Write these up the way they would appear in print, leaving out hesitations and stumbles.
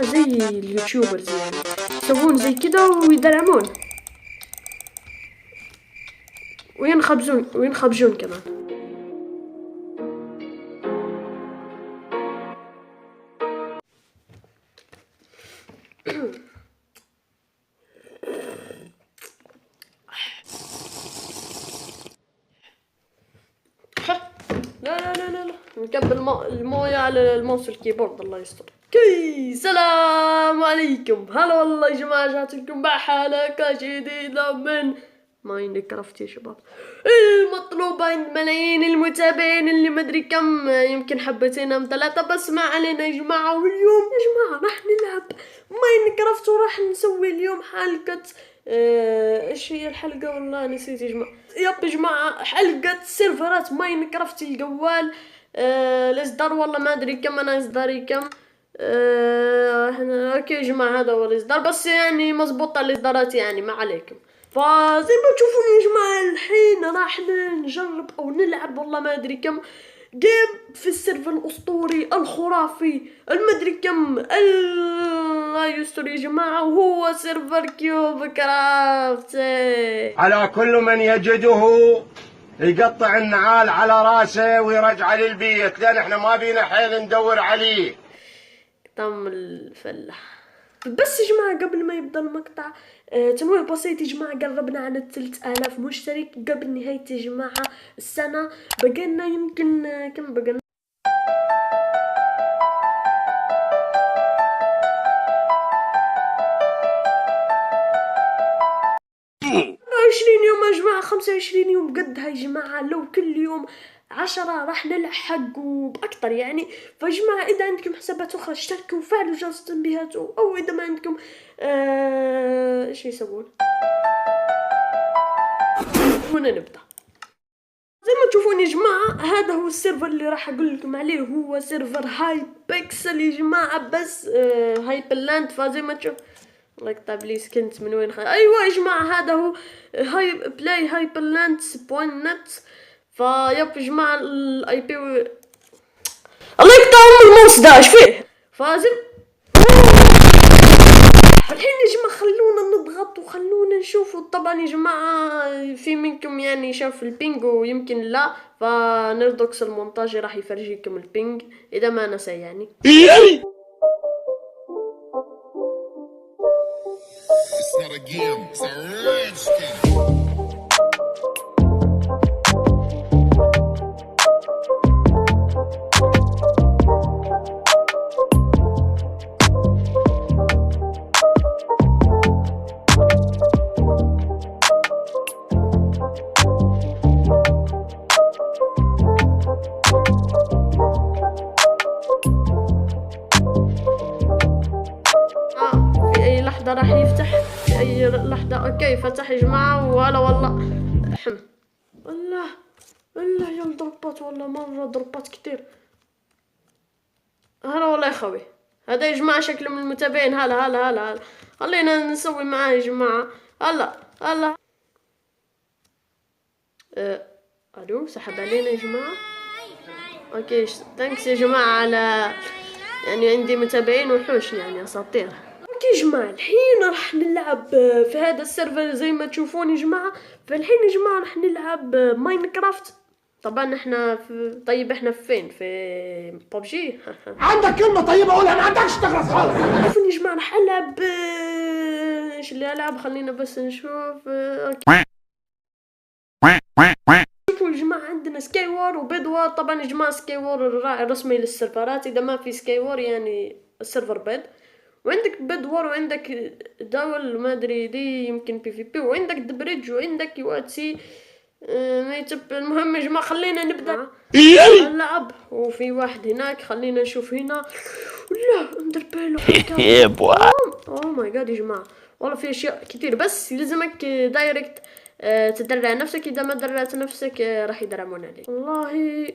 زي اليوتيوبرز يعني يسوون زي كده ويدعمون وينخبجون كمان. لا نكب الموية على الماوس الكيبورد الله يستر. السلام عليكم، هلا والله يا جماعة، جات لكم مع حلقة جديدة من ماينكرافت يا شباب. المطلوب عند ملايين المتابعين اللي مدري كم، يمكن حبتين ام 3، بس ما علينا يا جماعة. واليوم يا جماعة راح نلعب ماينكرافت وراح نسوي اليوم حلقة ايش هي الحلقة والله نسيت يا جماعة. يا جماعة حلقة سيرفرات ماينكرافت الجوال، الاصدار والله ما ادري كم، انا اصداري كم. احنا اوكي يا جماعة هذا هو الاصدار، بس يعني مزبوطة الاصدارات يعني ما عليكم. فزي ما تشوفون يا جماعة الحين راح نجرب او نلعب والله ما ادري كم جيم في السيرفر الاسطوري الخرافي المدري كم الله يستر يا جماعة، وهو سيرفر كيوب كرافت. على كل من يجده يقطع النعال على راسه ويرجع للبيت، لان احنا ما بينا حيل ندور عليه. طم الفلة. بس يا جماعة قبل ما يبدأ المقطع تنويه بسيط يا جماعة، قربنا على 3000 مشترك قبل نهاية يا جماعة السنة. بقينا يمكن كم بقينا 20 يوم يا جماعة، 25 يوم قدها يا جماعة. لو كل يوم 10 راح نلحق وبأكتر يعني. فيا جماعة إذا عندكم حسابات أخرى اشتركوا وفعلوا جرس التنبيهات، أو إذا ما عندكم إيش يسوون. هنا نبدأ. زي ما تشوفون يا جماعة هذا هو السيرفر اللي راح أقول لكم عليه، هو سيرفر هاي بيكسل يا جماعة، بس هايبرلاند. فزي ما تشوف الله يقطع بليز كنت من وين ايوه يا جماعه هذا هو هاي بلاي هايبرلاند سبوين نت. فيب يا جماعه الاي بي الله يقطع الماوس داش فيه فازم. الحين يا جماعه خلونا نضغط وخلونا نشوفوا. طبعا يا جماعه في منكم يعني شاف البينج ويمكن لا، فنردوكس المونتاج راح يفرجيكم البينج اذا ما نسى يعني. It's not a game, it's a rage thing. في اي لحظة راح يفتح، في اي لحظة. اوكي فتح يا جماعة. وهلا والله الله يا ضربات والله مرة ضربات كتير. هلا والله يا خوي، هذا يا جماعة شكله من المتابعين. هلا خلينا نسوي معاه يا جماعة. هلا الو سحب علينا يا جماعة. اوكي ثانكس يا جماعة على يعني عندي متابعين وحوش يعني اساطير. اوكي يا جماعة الحين راح نلعب في هذا السيرفر زي ما تشوفون يا جماعة. فالحين يا جماعة راح نلعب ماينكرافت. طبعا احنا طيب احنا فين؟ في ببجي. عندك كلمة طيبة قولها، ما عندكش تخلص خالص. شوفوا يا جماعة راح العب ايش اللي العب، خلينا بس نشوف. اوكي شوفوا يا جماعة عندنا سكاي وور وبيد وور. طبعا يا جماعة سكاي وور الراعي الرسمي للسيرفرات، اذا ما في سكاي وور يعني السيرفر بيد. وعندك بيد وور وعندك دول ما ادري دي يمكن بي في بي، وعندك دبريدج وعندك يو ات سي ميتب. المهم يا جماعة خلينا نبدأ اللعب. وفي واحد هناك خلينا نشوف هنا. لا اندر بيلو اوه ماي جاد يا جماعة والله في اشياء كتير، بس يلزمك دايركت تدرع نفسك. اذا ما درعت نفسك راح يدرعون عليك والله.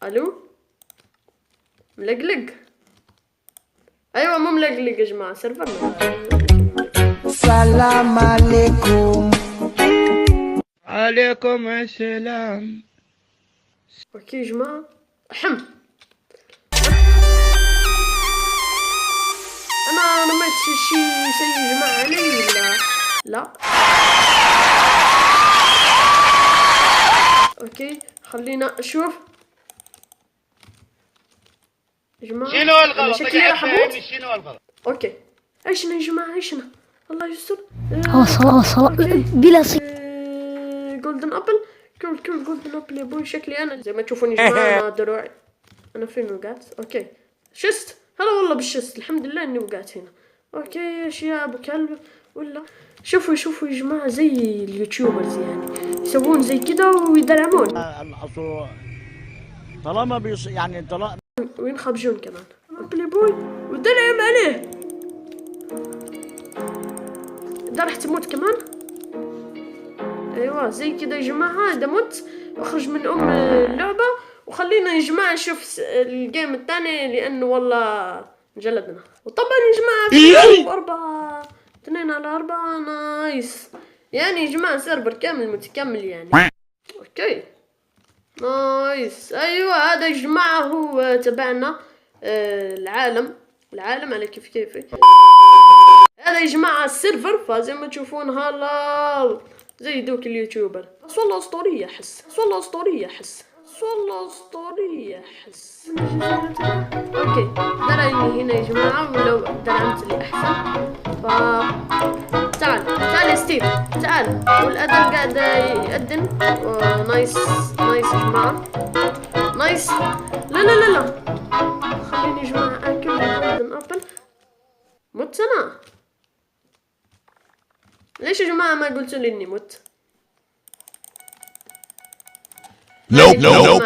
الو ملقلق. ايوه مو ملقلق يا جماعة سيرفر. السلام عليكم. عليكم السلام. اوكي يا جماعة شيء يا جماعة علي ولا لا؟ اوكي خلينا اشوف يا جماعة. شنو الغلط؟ شكلي راح اموت. شنو الغلط؟ اوكي عيشنا يا جماعة عيشنا، الله يستر. صلاة بلا جولدن ابل، كل جولدن ابل يا بوي. شكلي انا زي ما تشوفون يا جماعة انا دروعي انا فين وقعت. اوكي شست، هلا والله بالشست، الحمد لله اني وقعت هنا. اوكي اشياء ابو كلب ولا شوفوا يا جماعة زي اليوتيوبرز يعني يسوون زي كده ويدرعمون طالما يعني طالما وينخبجون كمان. ابل بوي ودلعم عليه. ده راح تموت كمان. ايوه زي كده يا جماعة. اذا مت اخرج من اللعبة وخلينا يا جماعة نشوف الجيم الثاني لانه والله جلدنا. وطبعا يا جماعة في 2 على 4 نايس يعني يا جماعة سيرفر كامل متكامل يعني. اوكي نايس. ايوه هذا يا جماعة هو تبعنا العالم على كيفي. هذا يا جماعة السيرفر، فزي ما تشوفون هلا زي دوك اليوتيوبر. بس والله اسطورية احس اوكي درعيني هنا يا جماعة ولو درعمت لي احسن. ف تعال يا ستيف تعال. والأذن قاعد يأذن. نايس يا جماعة نايس. لا خليني يا جماعة اكل جولدن ابل. مت انا ليش يا جماعة ما قلتوا لي اني مت؟ Nope.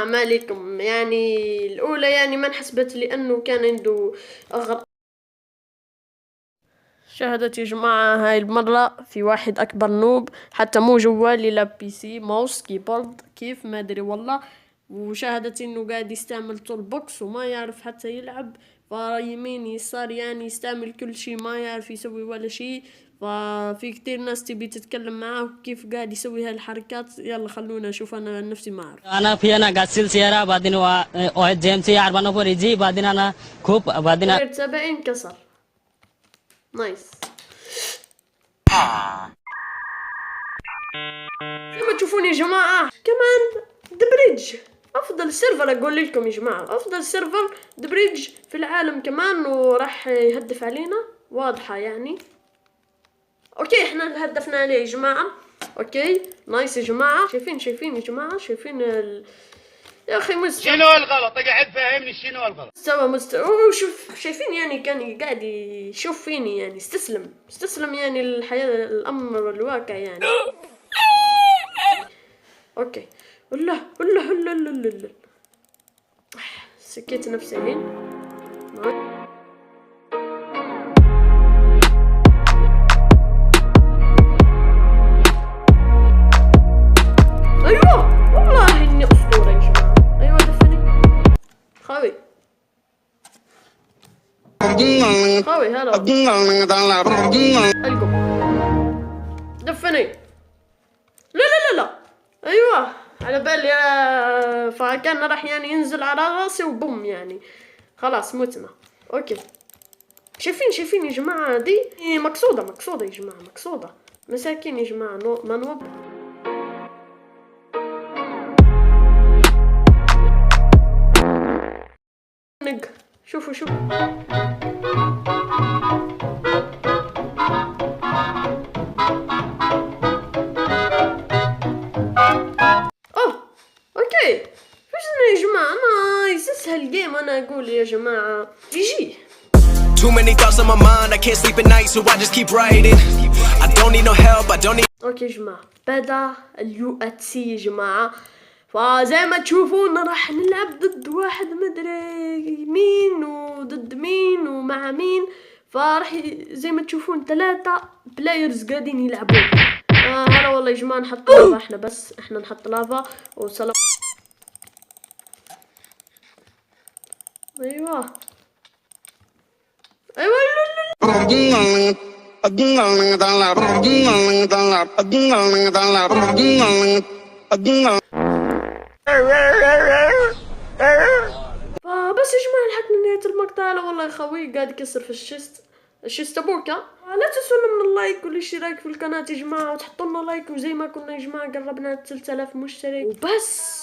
ما عليكم يعني الأولى يعني ما انحسبت لأنه كان عنده أغر. شاهدت يا جماعة هاي المرة في واحد أكبر نوب حتى مو جوالي لا بي سي ماوس كيبورد كيف ما أدري والله. وشاهدت إنه قاعد يستعمل تول بوكس وما يعرف حتى يلعب. فيمين يسار يعني يستعمل كل شي ما يعرف يسوي ولا شي. ففي كتير ناس تبي تتكلم معاه كيف قاعد يسوي هالحركات. يلا خلونا نشوف. انا نفسي ما اعرف. انا في انا غاسل سيارة بعدين واحد جيمسي 4 يجي بعدين انا كوب بعدين 70 كسر. نايس. زي ما تشوفون يا جماعة كمان دبريدج افضل سيرفر. اقول لكم يا جماعة افضل سيرفر دبريدج في العالم كمان. وراح يهدف علينا واضحة يعني. اوكي احنا هدفنا عليه يا جماعة. اوكي نايس يا جماعة. شايفين يا جماعة شايفين يا اخي مستوى. شنو الغلط؟ قاعد فهمني شنو الغلط؟ مستوى شوف شايفين يعني كان قاعد يشوف فيني يعني استسلم يعني الحياة الامر الواقع يعني. اوكي الله سكيت نفسي الحين. ايوه والله اني اسطورة يا جماعة. ايوه دفني خاوي هلا القم دفني. لا ايوه على بالي فكان راح يعني ينزل على راسي وبوم يعني خلاص متنا. اوكي شايفين يا جماعة دي مقصودة يا جماعة مقصودة. مساكين يا جماعة منوب. شوفوا اوكي فشنا يا جماعة. نايس اسهل جيم انا اقول يا جماعة. جي Too many thoughts on my mind, I can't sleep at night, so I just keep writing. I don't need no help, I don't need. اوكي يا جماعة بدا UFC يا جماعة. فزي ما تشوفون راح نلعب ضد واحد مدري مين وضد مين ومع مين. فراح زي ما تشوفون 3 بلايرز قاعدين يلعبون. هلا والله يا جماعة نحط لافا احنا. بس احنا نحط لافا وسلام. ايوه فبس يا جماعة لحقنا نهاية المقطع. والله يا خوي قاعد يكسر في الشست. ايش استبوك؟ لا تنسونا من اللايك والاشتراك في القناة يا جماعة، وتحطوا لنا لايك، وزي ما كنا يا جماعة قربنا 3000 مشترك وبس.